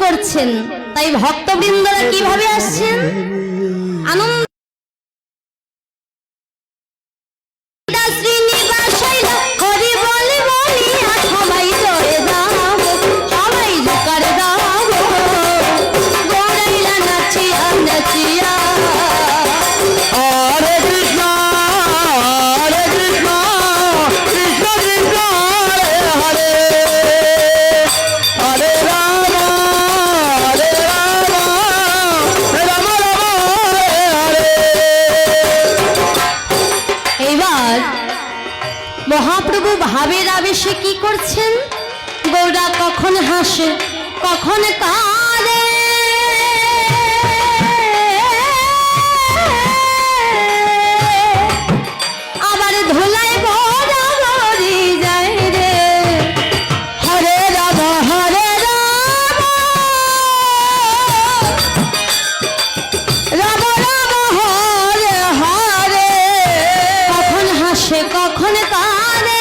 করছেন, তাই ভক্তবৃন্দরা কিভাবে আসছেন আনন্দ মহাপ্রভু ভাবের আবেশে কি করছেন? গৌরা কখন হাসে কখন কাঁদে, আবার ধুলায় বরাবরি যায় রে। হরে রাম হরে রাম, রাম রাম হরে হরে। কখন হাসে কখন কাঁদে,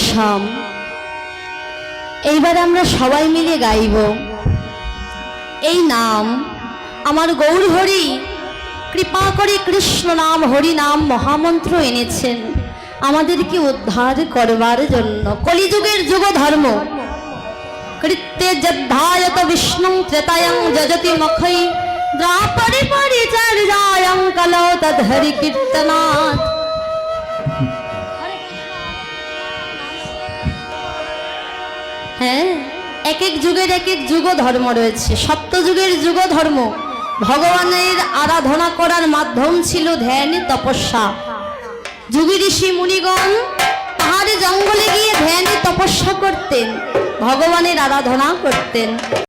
শ্যাম। এইবার আমরা সবাই মিলে গাইব এই নাম। আমার গৌর হরি কৃপা করে কৃষ্ণ নাম হরি নাম মহামন্ত্র এনেছেন আমাদেরকে উদ্ধার করবার জন্য। কলিযুগের যুগ ধর্ম কৃত্যে যদ্ধায়ত বিষ্ণু ত্রেতায়ং যজতি মখৈ দ্বাপরে পরিচর্যায়ং কলৌ তদ্হরি কীর্তনাৎ। হ্যাঁ, এক এক যুগের এক এক যুগ ধর্ম রয়েছে। সত্যযুগের যুগ ধর্ম ভগবানের আরাধনা করার মাধ্যম ছিল ধ্যান তপস্যা। যুগী ঋষি মুনিগণ পাহাড়ে জঙ্গলে গিয়ে ধ্যান তপস্যা করতেন, ভগবানের আরাধনা করতেন।